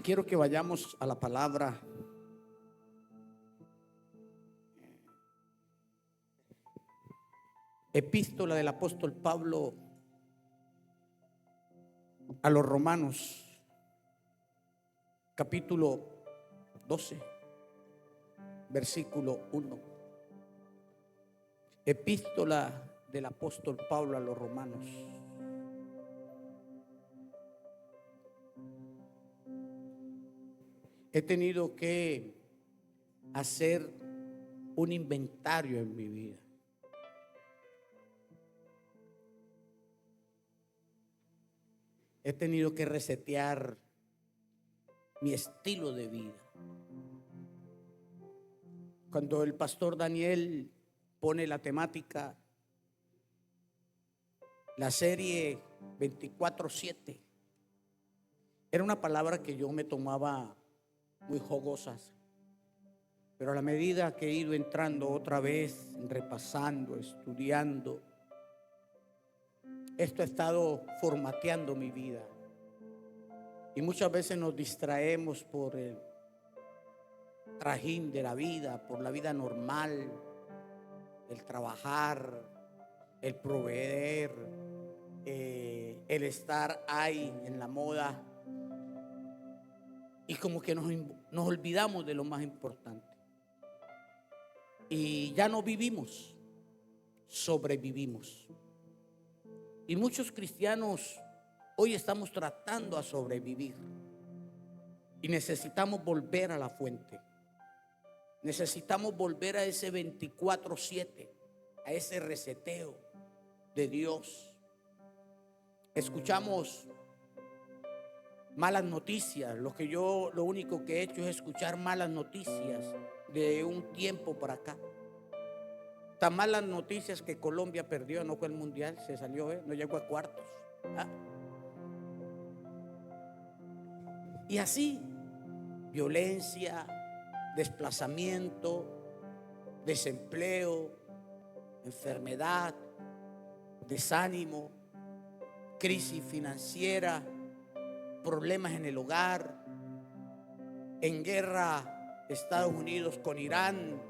quiero que vayamos a la palabra. Epístola del apóstol Pablo a los Romanos, capítulo 12, versículo 1. Epístola del apóstol Pablo a los Romanos. He tenido que hacer un inventario en mi vida. He tenido que resetear mi estilo de vida. Cuando el pastor Daniel pone la temática, la serie 24/7, era una palabra que yo me tomaba muy jugosas, pero a la medida que he ido entrando otra vez, repasando, estudiando, esto ha estado formateando mi vida. Y muchas veces nos distraemos por el trajín de la vida, por la vida normal, el trabajar, el proveer, el estar ahí en la moda. Y como que nos olvidamos de lo más importante. Y ya no vivimos, sobrevivimos. Y muchos cristianos hoy estamos tratando a sobrevivir. Y necesitamos volver a la fuente. Necesitamos volver a ese 24/7, a ese reseteo de Dios. Escuchamos malas noticias. Lo único que he hecho es escuchar malas noticias de un tiempo para acá. Tan malas noticias que Colombia perdió, no fue el mundial, se salió, no llegó a cuartos. Y así, violencia, desplazamiento, desempleo, enfermedad, desánimo, crisis financiera, problemas en el hogar, en guerra Estados Unidos con Irán,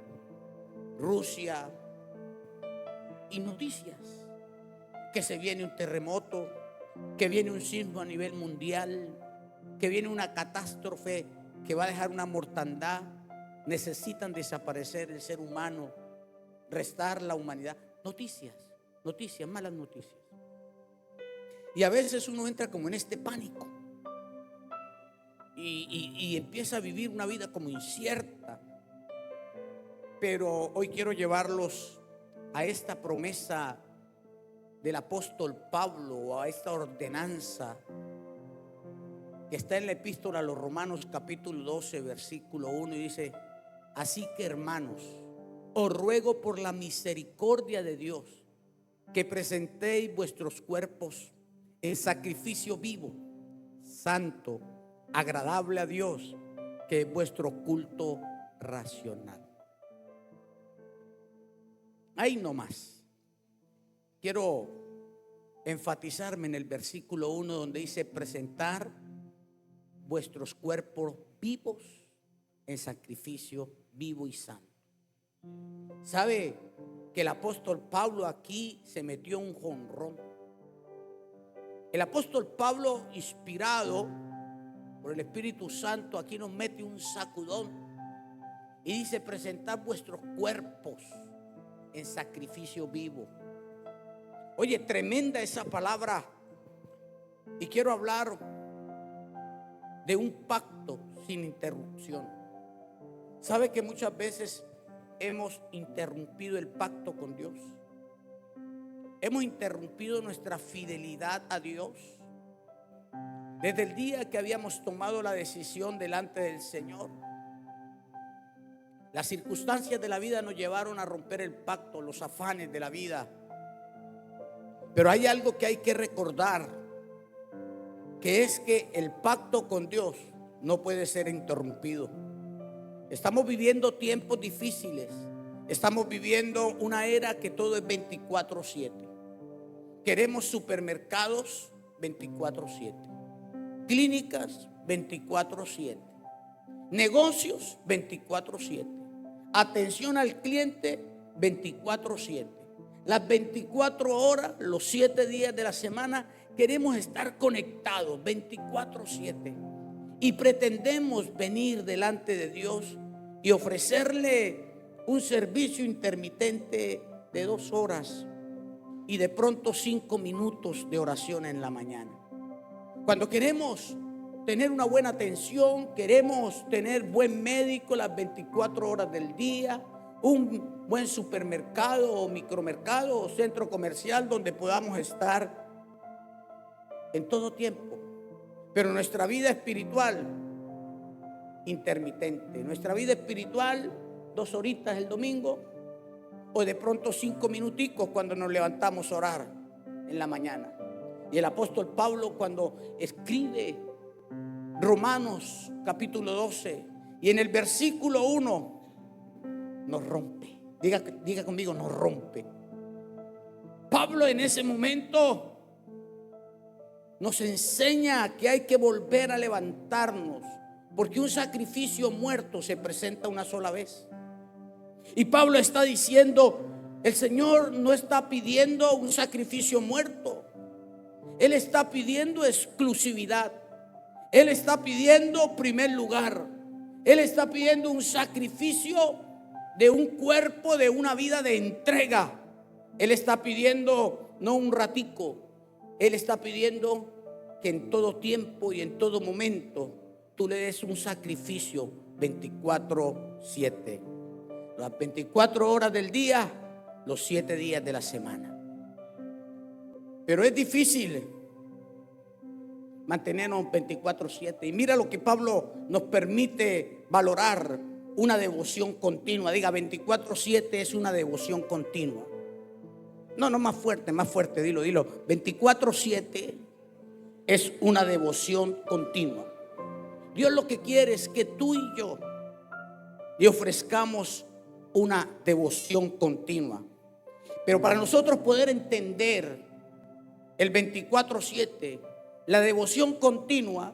Rusia, y noticias que se viene un terremoto, que viene un sismo a nivel mundial, que viene una catástrofe que va a dejar una mortandad. Necesitan desaparecer el ser humano, restar la humanidad. Noticias, malas noticias. Y a veces uno entra como en este pánico y empieza a vivir una vida como incierta. Pero hoy quiero llevarlos a esta promesa del apóstol Pablo, a esta ordenanza que está en la epístola a los Romanos capítulo 12 versículo 1, y dice: así que, hermanos, os ruego por la misericordia de Dios que presentéis vuestros cuerpos en sacrificio vivo, santo, agradable a Dios, que es vuestro culto racional. Ahí nomás quiero enfatizarme en el versículo 1, donde dice: presentar vuestros cuerpos vivos en sacrificio vivo y santo. ¿Sabe que el apóstol Pablo aquí se metió un jonrón? El apóstol Pablo, inspirado por el Espíritu Santo, aquí nos mete un sacudón y dice: presentar vuestros cuerpos en sacrificio vivo. Oye, tremenda esa palabra. Y quiero hablar de un pacto sin interrupción. ¿Sabe que muchas veces hemos interrumpido el pacto con Dios? Hemos interrumpido nuestra fidelidad a Dios. Desde el día que habíamos tomado la decisión delante del Señor, las circunstancias de la vida nos llevaron a romper el pacto, los afanes de la vida. Pero hay algo que hay que recordar, que es que el pacto con Dios no puede ser interrumpido. Estamos viviendo tiempos difíciles. Estamos viviendo una era que todo es 24/7. Queremos supermercados 24/7. clínicas 24/7, negocios 24/7, atención al cliente 24/7. Las 24 horas, los 7 días de la semana, queremos estar conectados 24/7 y pretendemos venir delante de Dios y ofrecerle un servicio intermitente de 2 horas y de pronto 5 minutos de oración en la mañana. Cuando queremos tener una buena atención, queremos tener buen médico las 24 horas del día, un buen supermercado o micromercado o centro comercial donde podamos estar en todo tiempo. Pero nuestra vida espiritual, intermitente. Nuestra vida espiritual, 2 horitas el domingo o de pronto 5 minuticos cuando nos levantamos a orar en la mañana. Y el apóstol Pablo, cuando escribe Romanos capítulo 12 y en el versículo 1 nos rompe. Diga conmigo, nos rompe. Pablo en ese momento nos enseña que hay que volver a levantarnos, porque un sacrificio muerto se presenta una sola vez. Y Pablo está diciendo, el Señor no está pidiendo un sacrificio muerto. Él está pidiendo exclusividad. Él está pidiendo primer lugar. Él está pidiendo un sacrificio de un cuerpo, de una vida de entrega. Él está pidiendo no un ratico. Él está pidiendo que en todo tiempo y en todo momento tú le des un sacrificio 24/7. Las 24 horas del día, los 7 días de la semana. Pero es difícil mantenernos 24/7. Y mira lo que Pablo nos permite valorar: una devoción continua. Diga, 24/7 es una devoción continua. No, más fuerte, dilo. 24/7 es una devoción continua. Dios lo que quiere es que tú y yo le ofrezcamos una devoción continua. Pero para nosotros poder entender el 24/7, la devoción continua,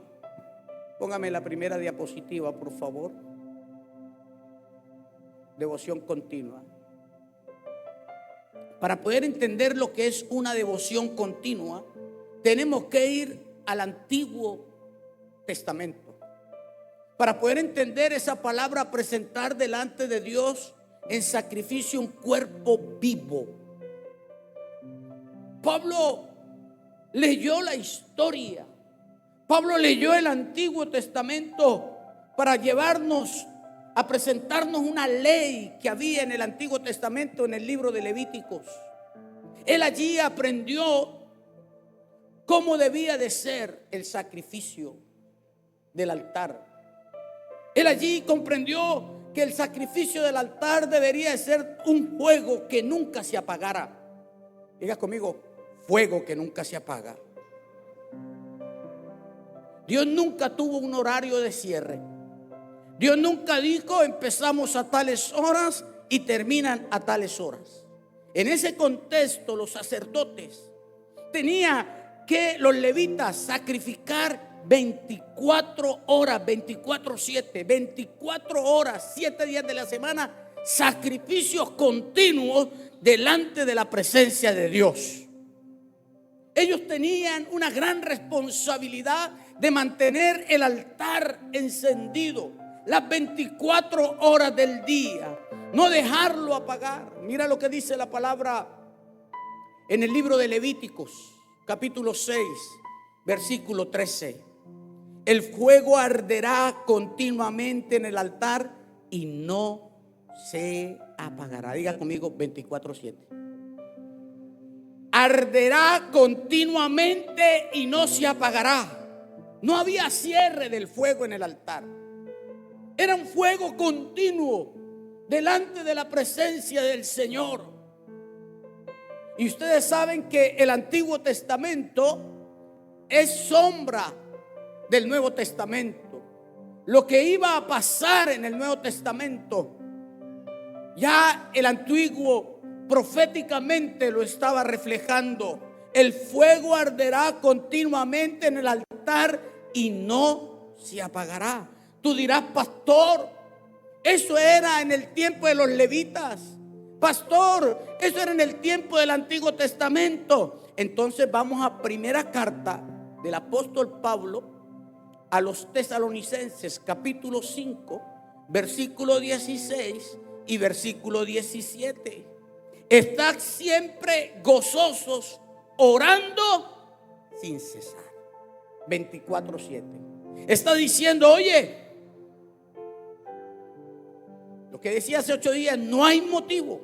póngame la primera diapositiva, por favor. Devoción continua. Para poder entender lo que es una devoción continua, tenemos que ir al Antiguo Testamento. Para poder entender esa palabra, presentar delante de Dios en sacrificio un cuerpo vivo. Pablo leyó la historia. Pablo leyó el Antiguo Testamento para llevarnos a presentarnos una ley que había en el Antiguo Testamento, en el libro de Levíticos. Él allí aprendió cómo debía de ser el sacrificio del altar. Él allí comprendió que el sacrificio del altar debería de ser un fuego que nunca se apagara. Diga conmigo, fuego que nunca se apaga. Dios nunca tuvo un horario de cierre. Dios nunca dijo empezamos a tales horas y terminan a tales horas. En ese contexto, los sacerdotes tenían que, los levitas, sacrificar 24 horas, 24/7, 24 horas, 7 días de la semana, sacrificios continuos delante de la presencia de Dios. Ellos tenían una gran responsabilidad de mantener el altar encendido las 24 horas del día, no dejarlo apagar. Mira lo que dice la palabra en el libro de Levíticos, capítulo 6, versículo 13. El fuego arderá continuamente en el altar y no se apagará. Diga conmigo, 24/7. Arderá continuamente y no se apagará. No había cierre del fuego en el altar. Era un fuego continuo delante de la presencia del Señor. Y ustedes saben que el Antiguo Testamento es sombra del Nuevo Testamento. Lo que iba a pasar en el Nuevo Testamento, ya el Antiguo proféticamente lo estaba reflejando. El fuego arderá continuamente en el altar y no se apagará. Tú dirás, pastor, eso era en el tiempo de los levitas. Pastor, eso era en el tiempo del Antiguo Testamento. Entonces vamos a primera carta del apóstol Pablo a los Tesalonicenses, capítulo 5, versículo 16 y versículo 17. Estad siempre gozosos, orando sin cesar. 24:7. Está diciendo, oye, lo que decía hace 8 días, no hay motivo,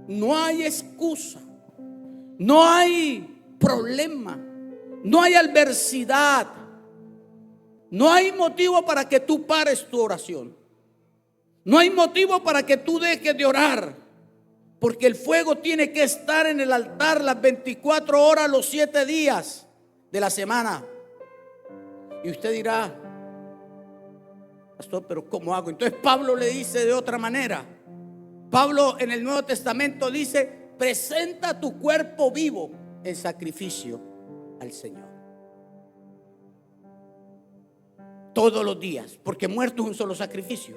no hay excusa, no hay problema, no hay adversidad, no hay motivo para que tú pares tu oración. No hay motivo para que tú dejes de orar, porque el fuego tiene que estar en el altar las 24 horas, los 7 días de la semana. Y usted dirá, pastor, pero ¿cómo hago? Entonces Pablo le dice de otra manera. Pablo en el Nuevo Testamento dice, presenta tu cuerpo vivo en sacrificio al Señor. Todos los días, porque muerto es un solo sacrificio,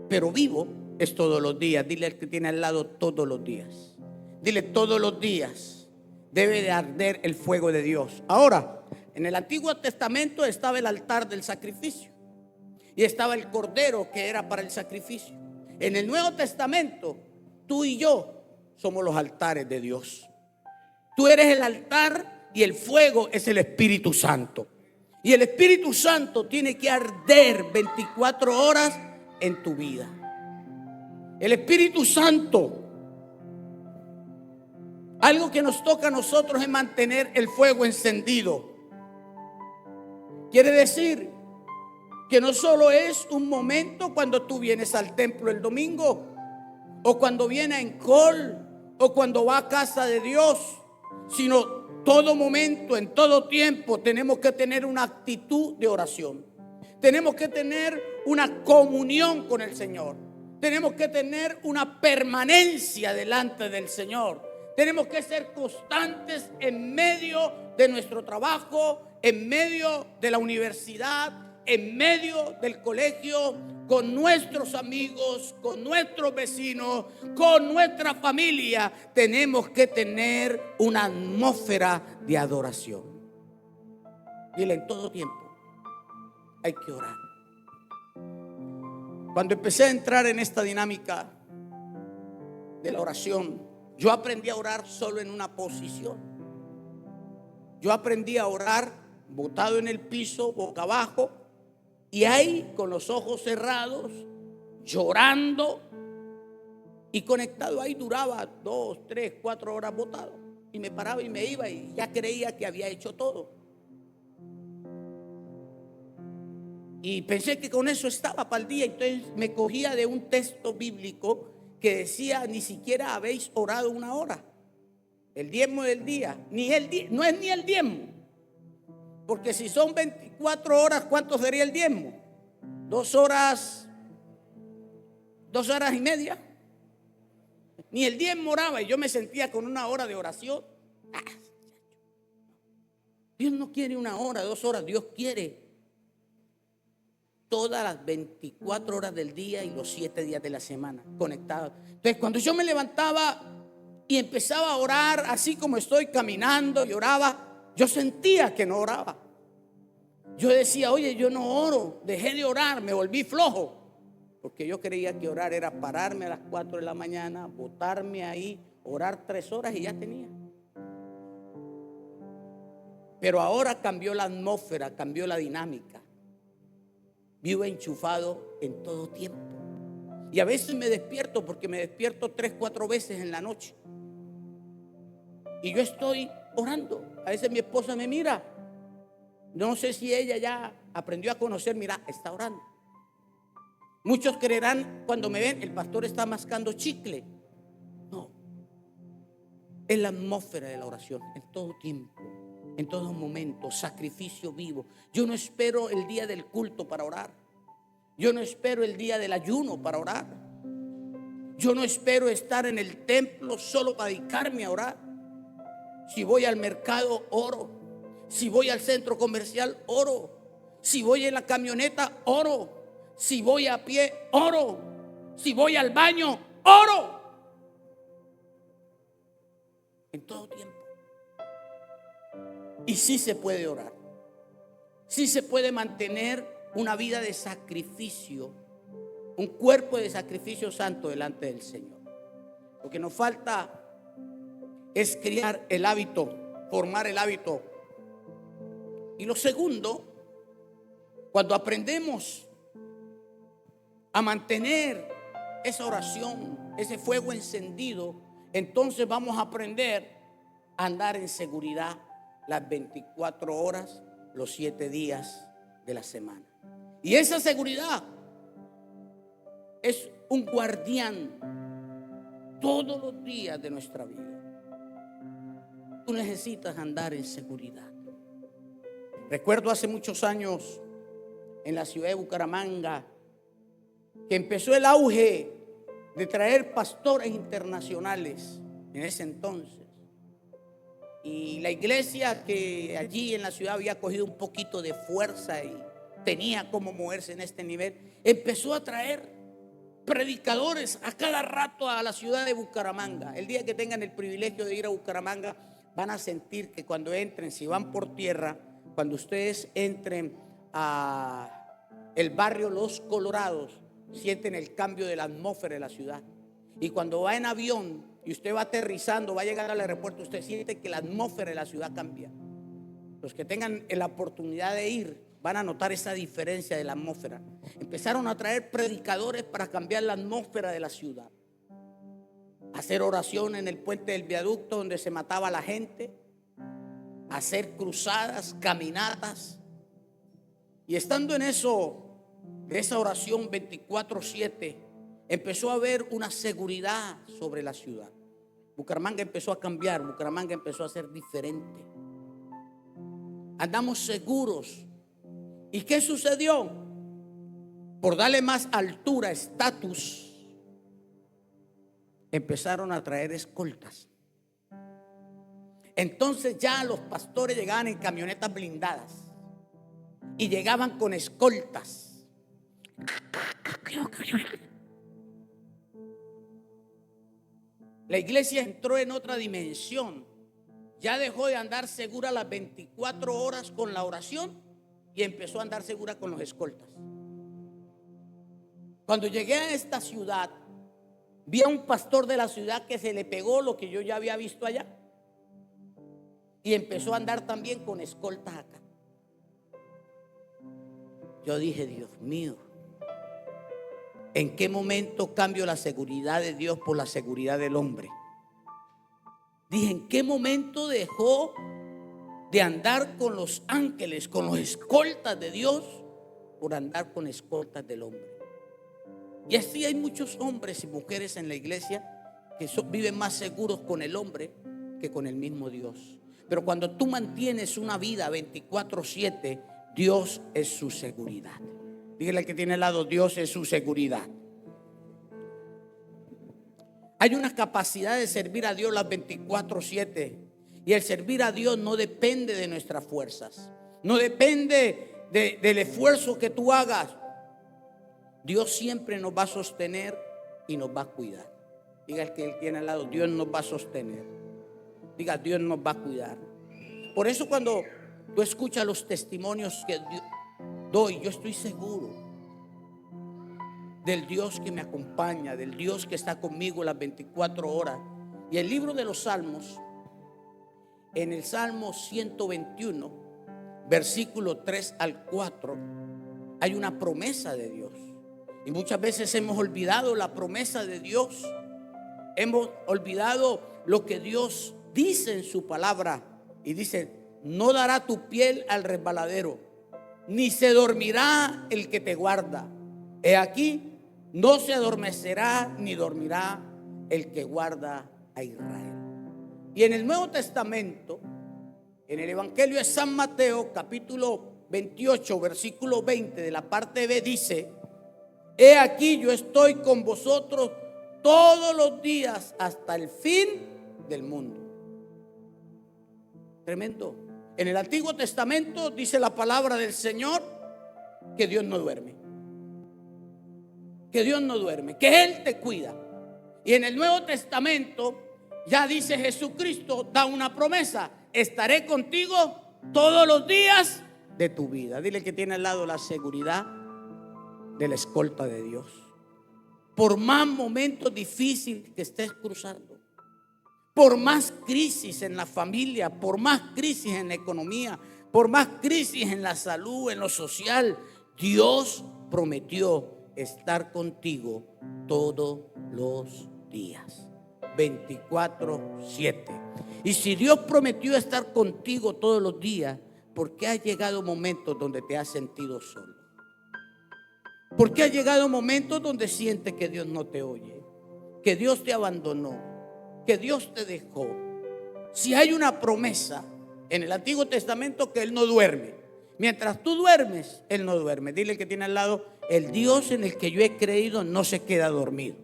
pero vivo es todos los días. Dile al que tiene al lado, todos los días. Dile, todos los días debe de arder el fuego de Dios. Ahora, en el Antiguo Testamento estaba el altar del sacrificio y estaba el cordero que era para el sacrificio. En el Nuevo Testamento, tú y yo somos los altares de Dios. Tú eres el altar y el fuego es el Espíritu Santo. Y el Espíritu Santo tiene que arder 24 horas en tu vida. El Espíritu Santo, algo que nos toca a nosotros es mantener el fuego encendido. Quiere decir que no solo es un momento cuando tú vienes al templo el domingo, o cuando viene a Encol, o cuando va a casa de Dios, sino todo momento, en todo tiempo, tenemos que tener una actitud de oración. Tenemos que tener una comunión con el Señor. Tenemos que tener una permanencia delante del Señor. Tenemos que ser constantes en medio de nuestro trabajo, en medio de la universidad, en medio del colegio, con nuestros amigos, con nuestros vecinos, con nuestra familia. Tenemos que tener una atmósfera de adoración. Dile, en todo tiempo hay que orar. Cuando empecé a entrar en esta dinámica de la oración, yo aprendí a orar solo en una posición. Yo aprendí a orar botado en el piso, boca abajo, y ahí con los ojos cerrados, llorando y conectado. Ahí duraba 2, 3, 4 horas botado, y me paraba y me iba y ya creía que había hecho todo. Y pensé que con eso estaba para el día. Entonces me cogía de un texto bíblico que decía, ni siquiera habéis orado 1 hora. El diezmo del día, no es ni el diezmo. Porque si son 24 horas, ¿cuánto sería el diezmo? 2 horas, 2 horas y media. Ni el diezmo oraba y yo me sentía con 1 hora de oración. Dios no quiere 1 hora, 2 horas, Dios quiere todas las 24 horas del día y los 7 días de la semana conectados. Entonces cuando yo me levantaba y empezaba a orar, así como estoy caminando y oraba, yo sentía que no oraba. Yo decía, oye, yo no oro, dejé de orar, me volví flojo. Porque yo creía que orar era pararme a las 4 de la mañana, botarme ahí, orar 3 horas y ya tenía. Pero ahora cambió la atmósfera, cambió la dinámica. Vivo enchufado en todo tiempo. Y a veces me despierto, porque me despierto 3, 4 veces en la noche. Y yo estoy orando. A veces mi esposa me mira. No sé si ella ya aprendió a conocer. Mira, está orando. Muchos creerán cuando me ven, el pastor está mascando chicle. No. Es la atmósfera de la oración en todo tiempo, en todo momento, sacrificio vivo. Yo no espero el día del culto para orar. Yo no espero el día del ayuno para orar. Yo no espero estar en el templo solo para dedicarme a orar. Si voy al mercado, oro. Si voy al centro comercial, oro. Si voy en la camioneta, oro. Si voy a pie, oro. Si voy al baño, oro. En todo tiempo. Y sí se puede orar. Sí se puede mantener una vida de sacrificio, un cuerpo de sacrificio santo delante del Señor. Lo que nos falta es criar el hábito, formar el hábito. Y lo segundo, cuando aprendemos a mantener esa oración, ese fuego encendido, entonces vamos a aprender a andar en seguridad las 24 horas, los 7 días de la semana. Y esa seguridad es un guardián todos los días de nuestra vida. Tú necesitas andar en seguridad. Recuerdo hace muchos años en la ciudad de Bucaramanga que empezó el auge de traer pastores internacionales en ese entonces. Y la iglesia, que allí en la ciudad había cogido un poquito de fuerza y tenía cómo moverse en este nivel, empezó a traer predicadores a cada rato a la ciudad de Bucaramanga. El día que tengan el privilegio de ir a Bucaramanga, van a sentir que cuando entren, si van por tierra, cuando ustedes entren a el barrio Los Colorados, sienten el cambio de la atmósfera de la ciudad. Y cuando va en avión y usted va aterrizando, va a llegar al aeropuerto, usted siente que la atmósfera de la ciudad cambia. Los que tengan la oportunidad de ir van a notar esa diferencia de la atmósfera. Empezaron a traer predicadores para cambiar la atmósfera de la ciudad. Hacer oración en el puente del viaducto donde se mataba la gente. Hacer cruzadas, caminatas. Y estando en eso, de esa oración 24/7, empezó a haber una seguridad sobre la ciudad. Bucaramanga empezó a cambiar, Bucaramanga empezó a ser diferente. Andamos seguros. ¿Y qué sucedió? Por darle más altura, estatus, empezaron a traer escoltas. Entonces ya los pastores llegaban en camionetas blindadas y llegaban con escoltas. La iglesia entró en otra dimensión. Ya dejó de andar segura las 24 horas con la oración y empezó a andar segura con los escoltas. Cuando llegué a esta ciudad, vi a un pastor de la ciudad que se le pegó lo que yo ya había visto allá y empezó a andar también con escoltas acá. Yo dije, Dios mío, ¿en qué momento cambio la seguridad de Dios por la seguridad del hombre? Dije, ¿en qué momento dejó de andar con los ángeles, con los escoltas de Dios, por andar con escoltas del hombre? Y así hay muchos hombres y mujeres en la iglesia que viven más seguros con el hombre que con el mismo Dios. Pero cuando tú mantienes una vida 24/7, Dios es su seguridad. Dígale al que tiene al lado, Dios es su seguridad. Hay una capacidad de servir a Dios las 24/7. Y el servir a Dios no depende de nuestras fuerzas. No depende del esfuerzo que tú hagas. Dios siempre nos va a sostener y nos va a cuidar. Diga el que él tiene al lado, Dios nos va a sostener. Diga, Dios nos va a cuidar. Por eso cuando tú escuchas los testimonios que doy, yo estoy seguro del Dios que me acompaña, del Dios que está conmigo las 24 horas. Y el libro de los Salmos, en el Salmo 121, versículo 3 al 4, hay una promesa de Dios. Y muchas veces hemos olvidado la promesa de Dios. Hemos olvidado lo que Dios dice en su palabra. Y dice, no dará tu piel al resbaladero, ni se dormirá el que te guarda. He aquí, no se adormecerá ni dormirá el que guarda a Israel. Y en el Nuevo Testamento, en el Evangelio de San Mateo, capítulo 28, versículo 20, de la parte B, dice, he aquí yo estoy con vosotros todos los días hasta el fin del mundo. Tremendo. En el Antiguo Testamento dice la palabra del Señor que Dios no duerme. Que Dios no duerme, que Él te cuida. Y en el Nuevo Testamento ya dice Jesucristo, da una promesa: estaré contigo todos los días de tu vida. Dile que tiene al lado la seguridad de la escolta de Dios. Por más momentos difíciles que estés cruzando, por más crisis en la familia, por más crisis en la economía, por más crisis en la salud, en lo social, Dios prometió estar contigo todos los días, 24/7. Y si Dios prometió estar contigo todos los días, ¿por qué ha llegado momentos donde te has sentido solo? ¿Por qué ha llegado momentos donde sientes que Dios no te oye, que Dios te abandonó, que Dios te dejó? Si hay una promesa en el Antiguo Testamento, que Él no duerme. Mientras tú duermes, Él no duerme. Dile que tiene al lado: el Dios en el que yo he creído no se queda dormido.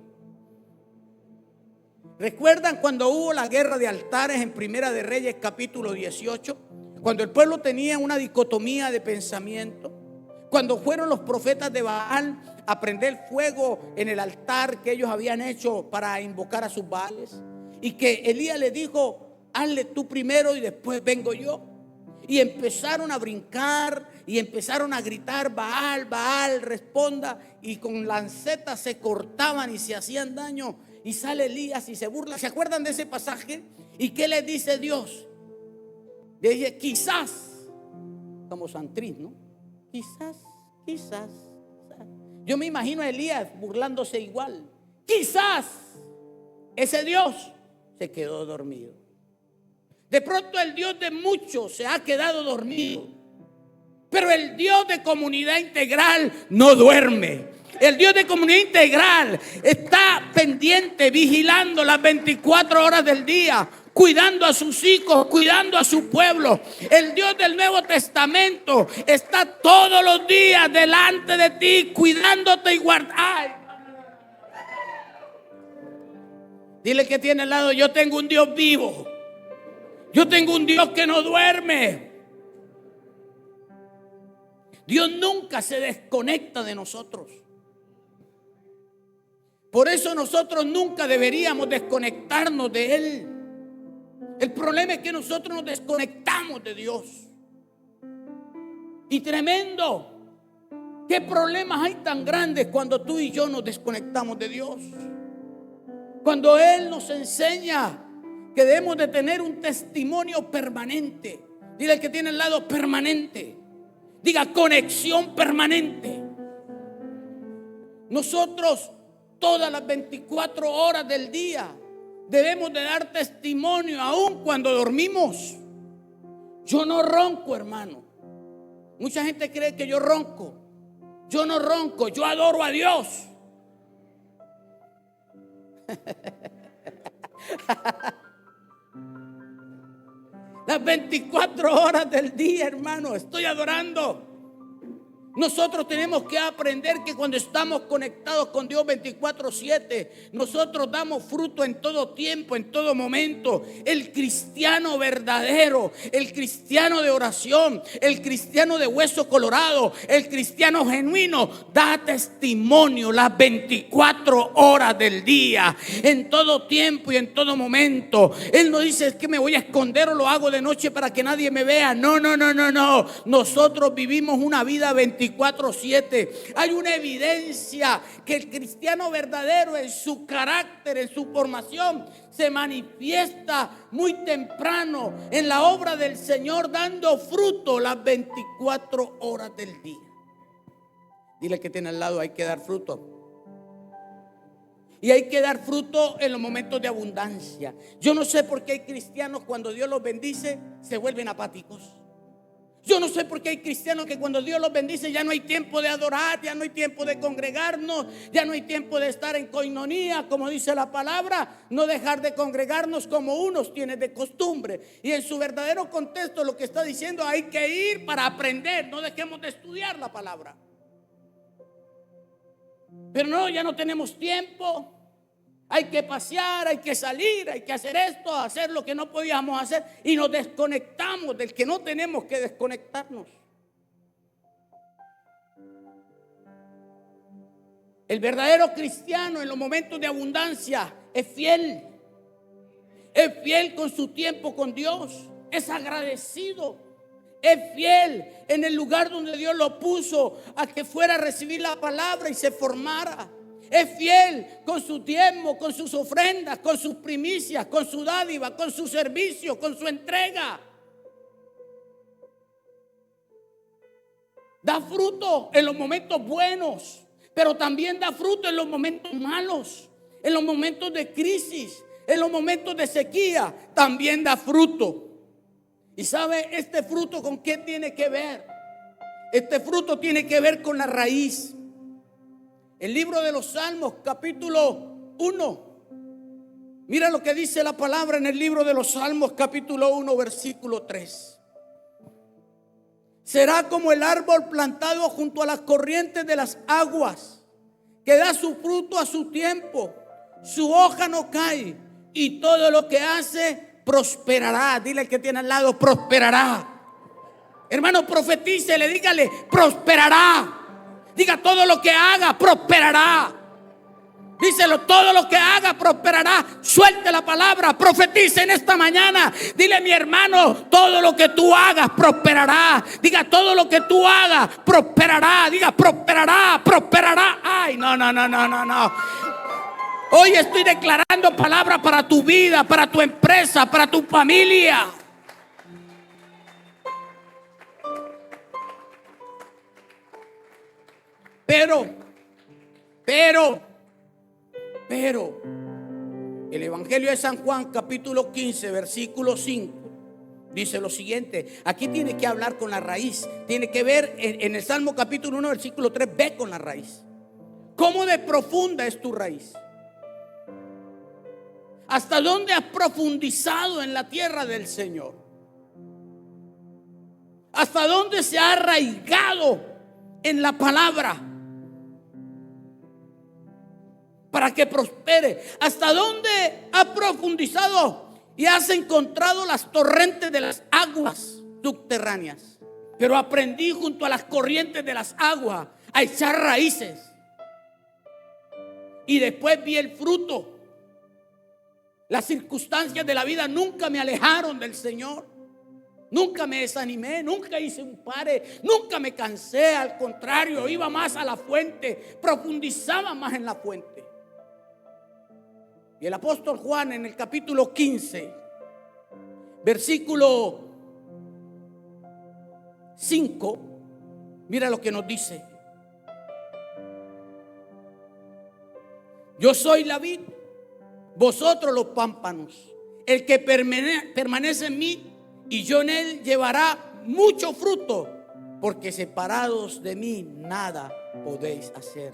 ¿Recuerdan cuando hubo la guerra de altares en Primera de Reyes capítulo 18? Cuando el pueblo tenía una dicotomía de pensamiento. Cuando fueron los profetas de Baal a prender fuego en el altar que ellos habían hecho para invocar a sus baales. Y que Elías le dijo: hazle tú primero y después vengo yo. Y empezaron a brincar y empezaron a gritar: Baal, Baal, responda. Y con lancetas se cortaban y se hacían daño. Y sale Elías y se burla. ¿Se acuerdan de ese pasaje? ¿Y qué le dice Dios? Le dice: quizás, como Santrís, ¿no? Quizás. Yo me imagino a Elías burlándose igual. Quizás ese Dios se quedó dormido. De pronto el Dios de muchos se ha quedado dormido, pero el Dios de Comunidad Integral no duerme. El Dios de Comunidad Integral está pendiente, vigilando las 24 horas del día, cuidando a sus hijos, cuidando a su pueblo. El Dios del Nuevo Testamento está todos los días delante de ti, cuidándote y guardando. Dile que tiene al lado: yo tengo un Dios vivo. Yo tengo un Dios que no duerme. Dios nunca se desconecta de nosotros. Por eso nosotros nunca deberíamos desconectarnos de Él. El problema es que nosotros nos desconectamos de Dios. Y tremendo. ¿Qué problemas hay tan grandes cuando tú y yo nos desconectamos de Dios? Cuando Él nos enseña que debemos de tener un testimonio permanente. Dile al que tiene al lado: permanente. Diga: conexión permanente. Nosotros todas las 24 horas del día debemos de dar testimonio, aun cuando dormimos. Yo no ronco, hermano. Mucha gente cree que yo ronco. Yo no ronco, yo adoro a Dios. Las 24 horas del día, hermano, estoy adorando. Nosotros tenemos que aprender que cuando estamos conectados con Dios 24/7, nosotros damos fruto en todo tiempo, en todo momento. El cristiano verdadero, el cristiano de oración, el cristiano de hueso colorado, el cristiano genuino, da testimonio las 24 horas del día, en todo tiempo y en todo momento. Él no dice: es que me voy a esconder o lo hago de noche para que nadie me vea. No. Nosotros vivimos una vida 24/7. Hay una evidencia que el cristiano verdadero, en su carácter, en su formación, se manifiesta muy temprano en la obra del Señor, dando fruto las 24 horas del día. Dile que tiene al lado: hay que dar fruto. Y hay que dar fruto en los momentos de abundancia. Yo no sé por qué hay cristianos, cuando Dios los bendice, se vuelven apáticos. Yo no sé por qué hay cristianos que cuando Dios los bendice ya no hay tiempo de adorar, ya no hay tiempo de congregarnos, ya no hay tiempo de estar en coinonía, como dice la palabra, no dejar de congregarnos como unos tienen de costumbre. Y en su verdadero contexto lo que está diciendo: hay que ir para aprender, no dejemos de estudiar la palabra. Pero no, ya no tenemos tiempo. Hay que pasear, hay que salir, hay que hacer esto, hacer lo que no podíamos hacer, y nos desconectamos del que no tenemos que desconectarnos. El verdadero cristiano en los momentos de abundancia es fiel. Es fiel con su tiempo con Dios. Es agradecido. Es fiel en el lugar donde Dios lo puso a que fuera a recibir la palabra y se formara. Es fiel con su diezmo, con sus ofrendas, con sus primicias, con su dádiva, con su servicio, con su entrega. Da fruto en los momentos buenos, pero también da fruto en los momentos malos, en los momentos de crisis, en los momentos de sequía, también da fruto. Y sabe, este fruto ¿con qué tiene que ver? Este fruto tiene que ver con la raíz. El libro de los Salmos, capítulo 1. Mira lo que dice la palabra en el libro de los Salmos, capítulo 1, versículo 3. Será como el árbol plantado junto a las corrientes de las aguas, que da su fruto a su tiempo, su hoja no cae, y todo lo que hace prosperará. Dile al que tiene al lado, prosperará. Hermano, profetícele, dígale, prosperará. Diga, todo lo que haga prosperará. Díselo, todo lo que haga prosperará. Suelte la palabra, profetice en esta mañana. Dile, mi hermano, todo lo que tú hagas prosperará. Diga, todo lo que tú hagas prosperará. Diga, prosperará, prosperará. Ay, no. Hoy estoy declarando palabra para tu vida, para tu empresa, para tu familia. Pero el Evangelio de San Juan, capítulo 15, versículo 5, dice lo siguiente. Aquí tiene que hablar con la raíz. Tiene que ver en el Salmo capítulo 1, versículo 3, ve con la raíz. ¿Cómo de profunda es tu raíz? ¿Hasta dónde has profundizado en la tierra del Señor? ¿Hasta dónde se ha arraigado en la palabra para que prospere? ¿Hasta dónde has profundizado y has encontrado las torrentes de las aguas subterráneas? Pero aprendí junto a las corrientes de las aguas a echar raíces, y después vi el fruto. Las circunstancias de la vida nunca me alejaron del Señor. Nunca me desanimé, nunca hice un pare, nunca me cansé. Al contrario, iba más a la fuente, profundizaba más en la fuente. Y el apóstol Juan, en el capítulo 15, versículo 5, mira lo que nos dice. Yo soy la vid, vosotros los pámpanos. El que permanece en mí y yo en él llevará mucho fruto, porque separados de mí nada podéis hacer.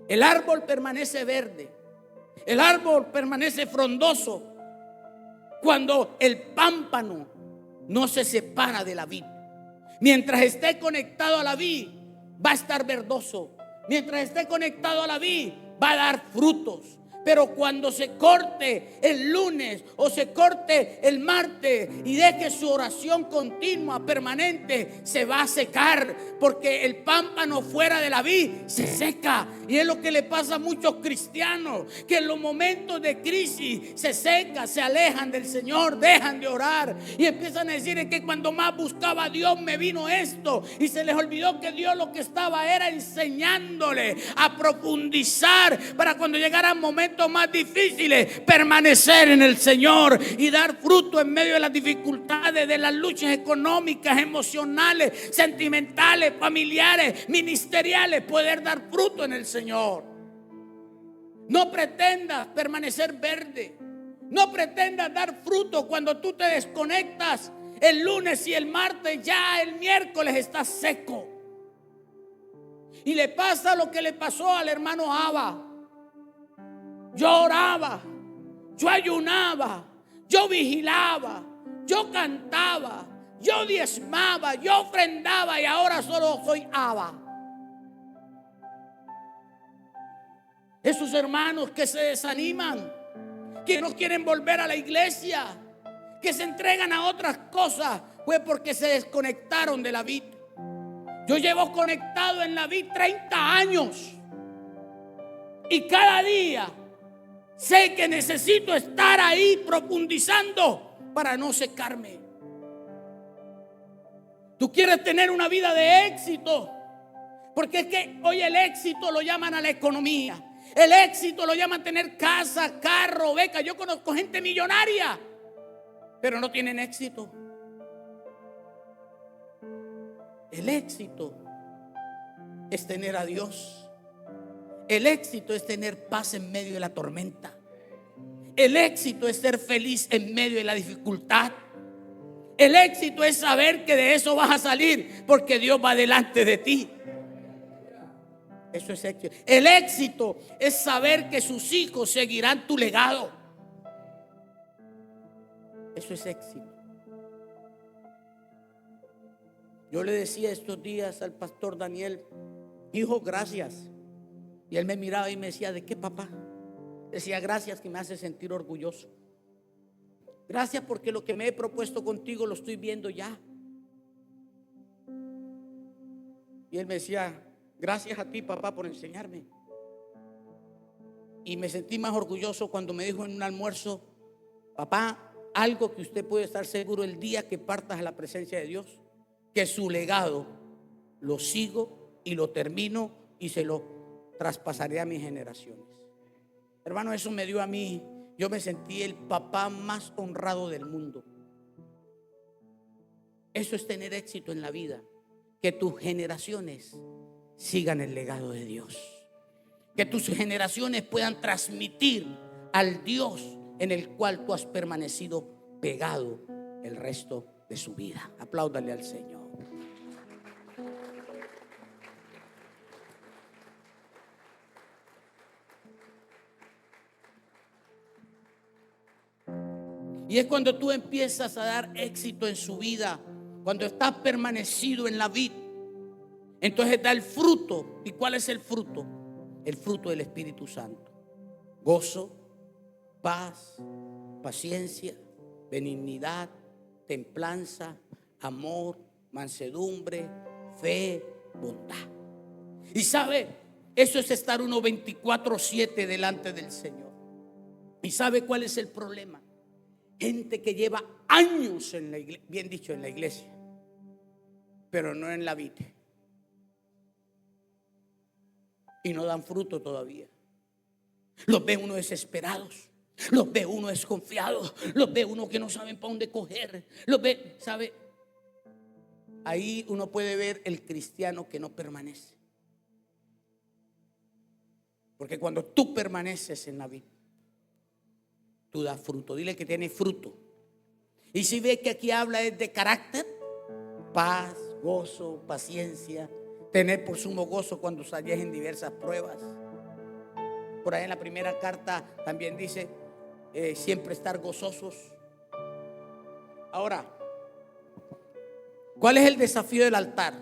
El árbol permanece verde, el árbol permanece frondoso cuando el pámpano no se separa de la vid. Mientras esté conectado a la vid, va a estar verdoso. Mientras esté conectado a la vid, va a dar frutos. Pero cuando se corte el lunes o se corte el martes y deje su oración continua, permanente, se va a secar, porque el pámpano fuera de la vid se seca. Y es lo que le pasa a muchos cristianos, que en los momentos de crisis se secan, se alejan del Señor, dejan de orar y empiezan a decir: es que cuando más buscaba a Dios me vino esto, y se les olvidó que Dios lo que estaba era enseñándole a profundizar para cuando llegaran momentos más difíciles permanecer en el Señor y dar fruto en medio de las dificultades, de las luchas económicas, emocionales, sentimentales, familiares, ministeriales, poder dar fruto en el Señor. No pretendas permanecer verde, no pretendas dar fruto cuando tú te desconectas el lunes y el martes, ya el miércoles estás seco. Y le pasa lo que le pasó al hermano Abba. Yo oraba, yo ayunaba, yo vigilaba, yo cantaba, yo diezmaba, yo ofrendaba, y ahora solo soy Abba. Esos hermanos que se desaniman, que no quieren volver a la iglesia, que se entregan a otras cosas, fue porque se desconectaron de la vid. Yo llevo conectado en la vid 30 años. Y cada día sé que necesito estar ahí profundizando para no secarme. Tú quieres tener una vida de éxito, porque es que hoy el éxito lo llaman a la economía. El éxito lo llaman tener casa, carro, beca. Yo conozco gente millonaria, pero no tienen éxito. El éxito es tener a Dios. El éxito es tener paz en medio de la tormenta. El éxito es ser feliz en medio de la dificultad. El éxito es saber que de eso vas a salir porque Dios va delante de ti. Eso es éxito. El éxito es saber que sus hijos seguirán tu legado. Eso es éxito. Yo le decía estos días al pastor Daniel: hijo, gracias. Y él me miraba y me decía: ¿de qué, papá? Decía: gracias, que me hace sentir orgulloso. Gracias porque lo que me he propuesto contigo lo estoy viendo ya. Y él me decía: gracias a ti, papá, por enseñarme. Y me sentí más orgulloso cuando me dijo en un almuerzo: papá, algo que usted puede estar seguro el día que partas a la presencia de Dios, que su legado lo sigo y lo termino y se lo traspasaré a mis generaciones. Hermano, eso me dio a mí. Yo me sentí el papá más honrado del mundo. Eso es tener éxito en la vida, que tus generaciones sigan el legado de Dios, que tus generaciones puedan transmitir al Dios en el cual tú has permanecido pegado el resto de su vida. Apláudale al Señor. Y es cuando tú empiezas a dar éxito en su vida, cuando estás permanecido en la vid, entonces da el fruto. ¿Y cuál es el fruto? El fruto del Espíritu Santo: gozo, paz, paciencia, benignidad, templanza, amor, mansedumbre, fe, bondad. Y sabe, eso es estar uno 24/7 delante del Señor. ¿Y sabe cuál es el problema? Gente que lleva años en la iglesia, bien dicho, en la iglesia, pero no en la vida, y no dan fruto todavía. Los ve uno desesperados, los ve uno desconfiados, los ve uno que no saben para dónde coger, los ve, ¿sabe? Ahí uno puede ver el cristiano que no permanece. Porque cuando tú permaneces en la vida, tú das fruto. Dile que tiene fruto. Y si ve que aquí habla es de carácter: paz, gozo, paciencia, tener por sumo gozo cuando salles en diversas pruebas. Por ahí en la primera carta también dice siempre estar gozosos. Ahora, ¿cuál es el desafío del altar?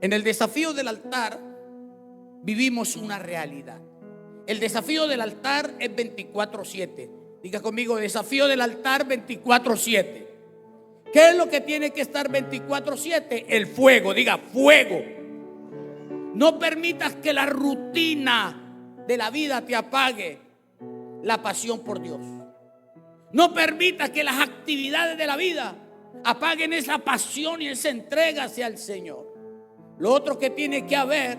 En el desafío del altar vivimos una realidad. El desafío del altar es 24/7. Diga conmigo: desafío del altar 24/7. ¿Qué es lo que tiene que estar 24/7? El fuego. Diga: fuego. No permitas que la rutina de la vida te apague la pasión por Dios. No permitas que las actividades de la vida apaguen esa pasión y esa entrega hacia el Señor. Lo otro que tiene que haber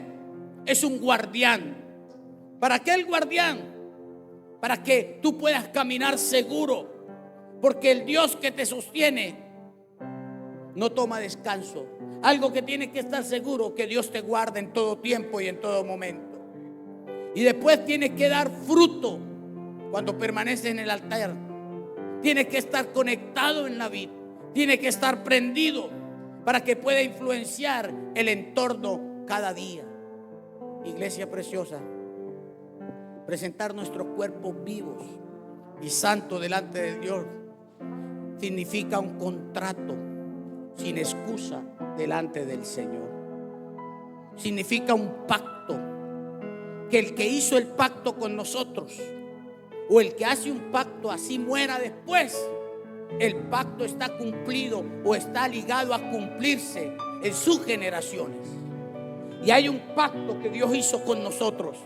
es un guardián. ¿Para qué el guardián? Para que tú puedas caminar seguro, porque el Dios que te sostiene no toma descanso. Algo que tienes que estar seguro: que Dios te guarda en todo tiempo y en todo momento. Y después tienes que dar fruto cuando permaneces en el altar. Tienes que estar conectado en la vida, tienes que estar prendido para que pueda influenciar el entorno cada día. Iglesia preciosa, presentar nuestros cuerpos vivos y santos delante de Dios significa un contrato sin excusa delante del Señor. Significa un pacto, que el que hizo el pacto con nosotros, o el que hace un pacto así muera después, el pacto está cumplido o está ligado a cumplirse en sus generaciones. Y hay un pacto que Dios hizo con nosotros,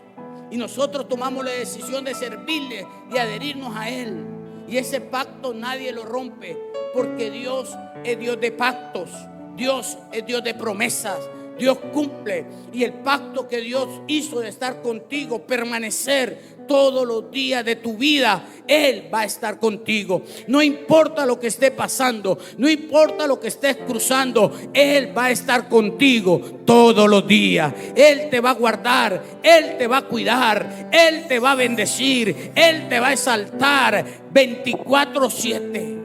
Y nosotros tomamos la decisión de servirle y adherirnos a Él. Y ese pacto nadie lo rompe, porque Dios es Dios de pactos. Dios es Dios de promesas. Dios cumple. Y el pacto que Dios hizo de estar contigo, permanecer todos los días de tu vida, Él va a estar contigo. No importa lo que esté pasando, no importa lo que estés cruzando, Él va a estar contigo todos los días. Él te va a guardar, Él te va a cuidar, Él te va a bendecir, Él te va a exaltar 24/7.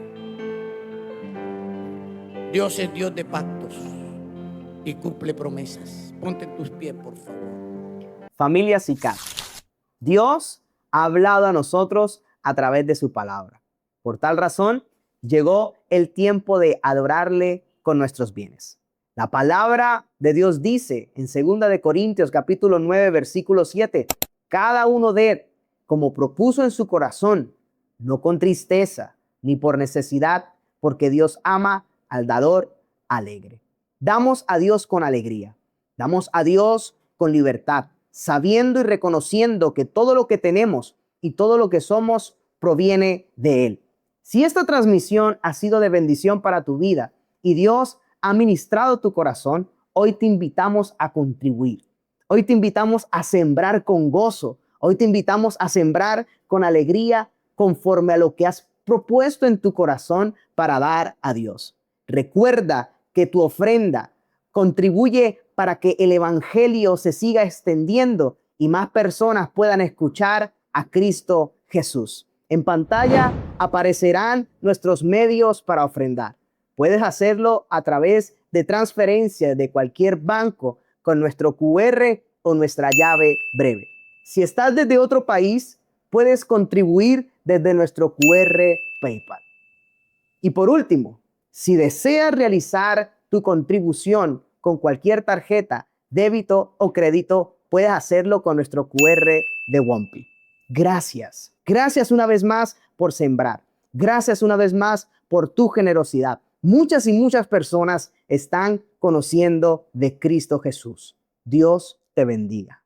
Dios es Dios de pactos y cumple promesas. Ponte en tus pies, por favor. Familia SICAT, Dios ha hablado a nosotros a través de su palabra. Por tal razón, llegó el tiempo de adorarle con nuestros bienes. La palabra de Dios dice en 2 de Corintios capítulo 9, versículo 7, cada uno dé como propuso en su corazón, no con tristeza ni por necesidad, porque Dios ama al dador alegre. Damos a Dios con alegría, damos a Dios con libertad, sabiendo y reconociendo que todo lo que tenemos y todo lo que somos proviene de Él. Si esta transmisión ha sido de bendición para tu vida y Dios ha ministrado tu corazón, hoy te invitamos a contribuir. Hoy te invitamos a sembrar con gozo. Hoy te invitamos a sembrar con alegría conforme a lo que has propuesto en tu corazón para dar a Dios. Recuerda que tu ofrenda contribuye para que el evangelio se siga extendiendo y más personas puedan escuchar a Cristo Jesús. En pantalla aparecerán nuestros medios para ofrendar. Puedes hacerlo a través de transferencia de cualquier banco con nuestro QR o nuestra llave breve. Si estás desde otro país, puedes contribuir desde nuestro QR PayPal. Y por último, si deseas realizar tu contribución con cualquier tarjeta, débito o crédito, puedes hacerlo con nuestro QR de Wompi. Gracias. Gracias una vez más por sembrar. Gracias una vez más por tu generosidad. Muchas y muchas personas están conociendo de Cristo Jesús. Dios te bendiga.